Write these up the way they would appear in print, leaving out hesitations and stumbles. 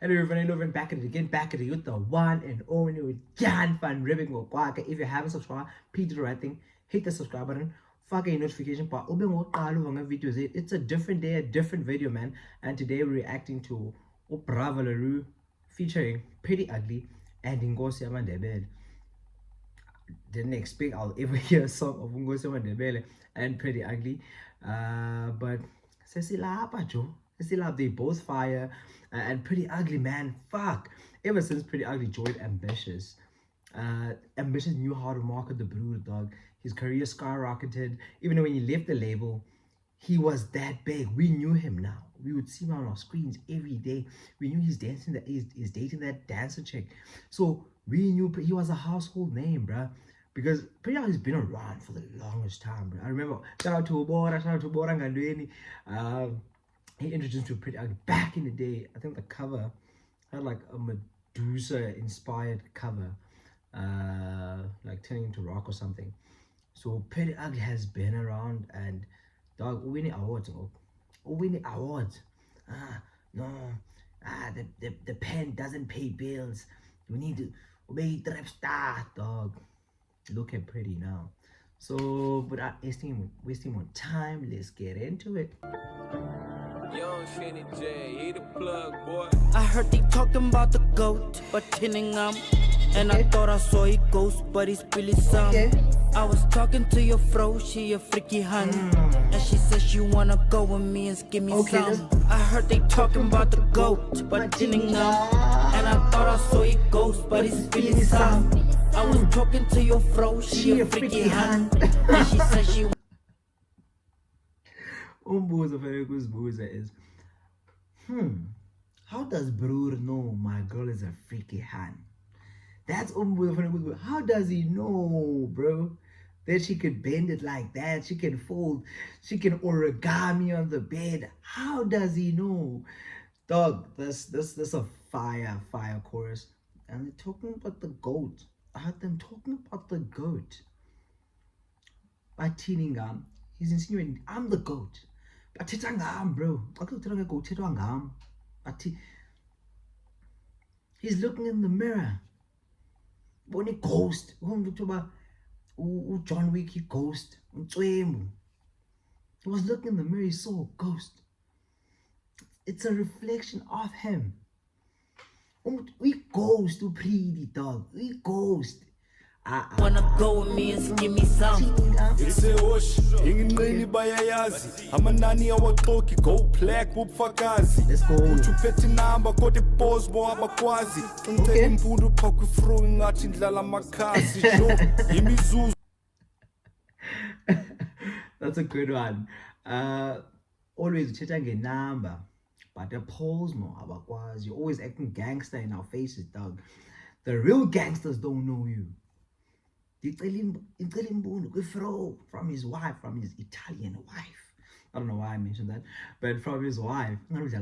Hello everyone, back at it again, back at it with the one and only with Dyan'van ribbing ngokwakhe. If you haven't subscribed, please do the right thing. Hit the subscribe button, fuck a notification bar. Videos. It's a different day, a different video, man. And today we're reacting to Roux featuring Pretty Ugly and Inkosi Yamadebele. Didn't expect I'll ever hear a song of Inkosi Yamadebele and Pretty Ugly, but Sesilapa Joe. They both fire, and Pretty Ugly, man, fuck. Ever since Pretty Ugly joined Ambitious, Ambitious knew how to market the Brew, dog. His career skyrocketed. Even when he left the label, he was that big. We knew him now. We would see him on our screens every day. We knew he's dancing, he's dating that dancer chick. So we knew he was a household name, bruh. Because Pretty Ugly's been around for the longest time, bruh. I remember, shout out to Bora Ngandweni. He introduced to Pretty Ugly back in the day. I think the cover had like a Medusa inspired cover, like turning into rock or something. So Pretty Ugly has been around, and dog, winning awards. The pen doesn't pay bills. We need to obey rap star, dog. Look at Pretty now. So without wasting more time, let's get into it. Young Shanny J, he the plug, boy. I heard they talking about the goat, Bathin'Ngam. And I thought I saw a ghost, but it's really some. I was talking to your fro, she a freaky hun. And she said she wanna go with me and give me some. I heard they talking about the goat, Bathin'Ngam. And I thought I saw a ghost, but it's really some. I was talking to your fro, she a freaky hun. And she said she Umbuzo is, how does Brew know my girl is a freaky hand? That's umbuzo. How does he know, bro, that she could bend it like that? She can fold, she can origami on the bed. How does he know? Dog, this a fire chorus. And they're talking about the goat. I heard them talking about the goat. Bathin'Ngam, he's insinuating I'm the goat. Bathin'Ngam, bro. He's looking in the mirror. When he ghost, John Wick, he ghost. He was looking in the mirror, he saw a ghost. It's a reflection of him. We ghost to Priddy, dog. We ghost. wanna go with me and give me some. Iseosh, ingini bayayazi. Amanani awatoki go black bubfakazi. Let's go. Utupeti namba kote pose mo abakwazi. Unteli mpundu pakwi fro ngati ndlala makasi. Jo, imizuzu. That's a good one. Always checking number, but the pose more abakwazi. You're always acting gangster in our faces, dog. The real gangsters don't know you. From his wife, from his Italian wife. I don't know why I mentioned that, but from his wife, as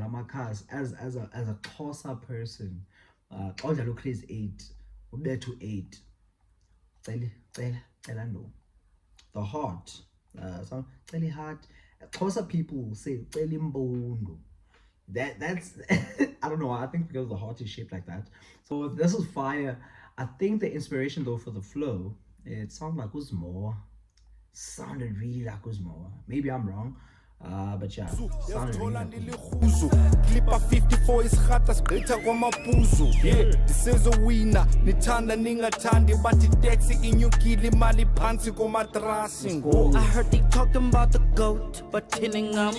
a closer person, is 8, there to 8. The heart, some heart. Closer people will say that's I don't know. I think because the heart is shaped like that. So this is fire. I think the inspiration though for the flow, it sounded like Uzmo. Sounded really like Uzmo. Maybe I'm wrong. But yeah, sounded really like Uzmo. Clipper 54 is khatas beta kwamapuzo. Yeah, this is a winner. Nithanda ningathandi but itaxi inyukile mali phansi komatrasi. I heard they talking about the goat, Bathin'Ngam.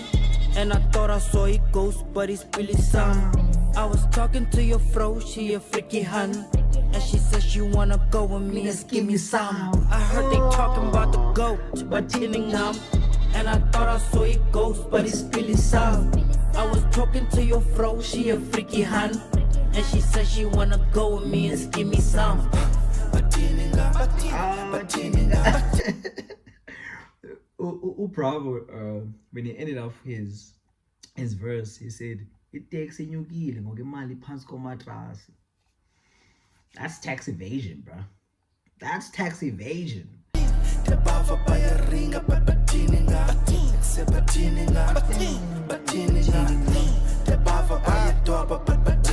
And I thought I saw a ghost, but it's really some. I was talking to your fro, she a freaky hun. And she said she wanna go with me and give me some. I heard they talking about the goat, Bathin'Ngam. And I thought I saw a ghost, but it's really some. I was talking to your fro, she a freaky hun. And she said she wanna go with me and give me some. Bathin'Ngam. Bravo, when he ended off his verse, he said, "It takes a new gil, That's tax evasion, bro. That's tax evasion.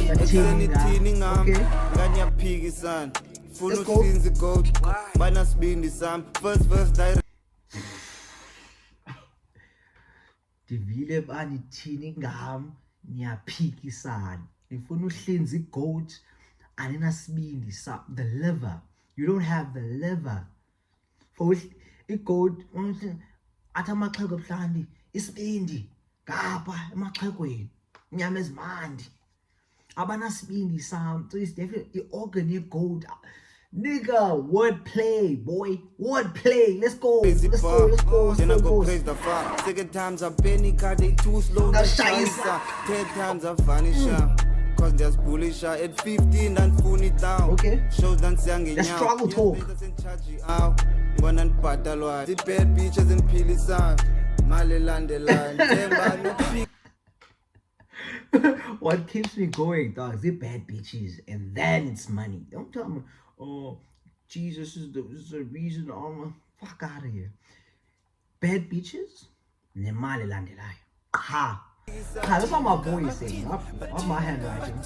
Bathin'Ngam Okay. nganyaphikisana funa Let's go. uhlinzi goat banasibindi sami first verse direct Divile bani Bathin'Ngam niyaphikisana. Nifuna uhlinza igoat aninasibindi sa the liver. You don't have the liver. For igoat athi amaxhego ebuhlanti isibindi ngapha emaxhegweni inyama ezimandi abanasibindi sam. So it's definitely the organ yegoat. Nigga, wordplay, boy. Wordplay. Let's go. crazy Let's go. bar. Let's go. Let's Then I go. go Let's praise the fire. Second times I penny card they too slow. Now to shine, try, 10 times I vanish. Cause there's bullish at 15 and phone it down. Okay. Shows dance young in Let's struggle talk. One and patalwa. The bad beaches in Pilisan. Maliland the line. What keeps me going, dog, is the bad bitches, and then it's money. Don't tell me, oh, Jesus is the reason. Oh, fuck out of here. Bad bitches, nemali landelayo. Ha. That's what my boy is saying. Not my handwriting.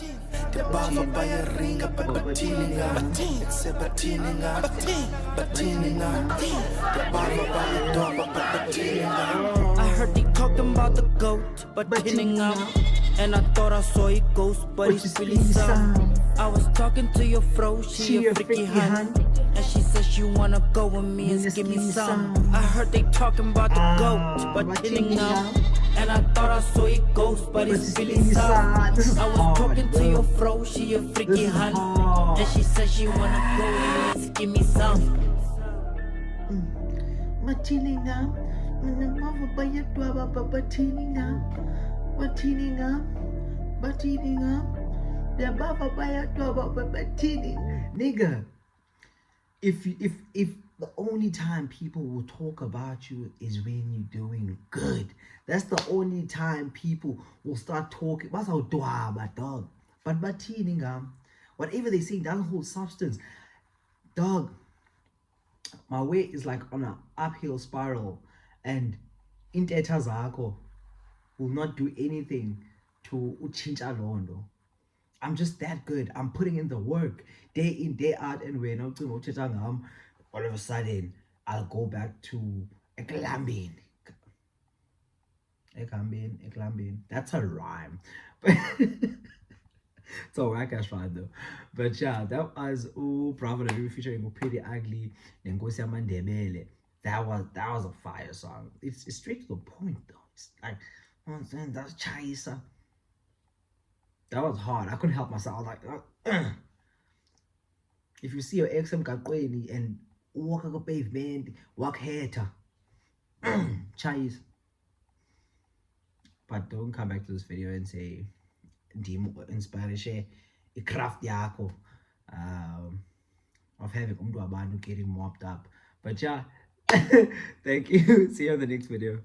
I heard they talking about the goat, Bathin'Ngam, and I thought I saw a ghost, but it's really some. I was talking to your fro, she a freaky hun, and she said she wanna go with me and give me some. I heard they talking about the goat, Bathin'Ngam, and I thought I saw a ghost, but it's really some. I was talking to your fro, she a freaky hun, and she said she wanna go with me and give me some. Bathin'Ngam, Bathin'Ngam, nigga. If the only time people will talk about you is when you're doing good, that's the only time people will start talking. That's how dog. But Bathin'Ngam, whatever they say doesn't hold substance, dog. My way is like on an uphill spiral, and intetha zakho will not do anything to uchincha londo. I'm just that good. I'm putting in the work day in, day out, and when I'm Bathin'Ngam, all of a sudden I'll go back to eklambing. That's a rhyme. It's a whack ass rhyme though. But yeah, that was Bravo featuring Priddy and Inkosi Yamadebele. That was a fire song. It's straight to the point though. It's like, oh, that's chaisa. That was hard. I couldn't help myself. I was like, if you see your ex emgaqweni and walk on a pavement, walk hater, chais. But don't come back to this video and say inspire share a craft yakho of having abantu getting mopped up. But yeah, thank you. See you on the next video.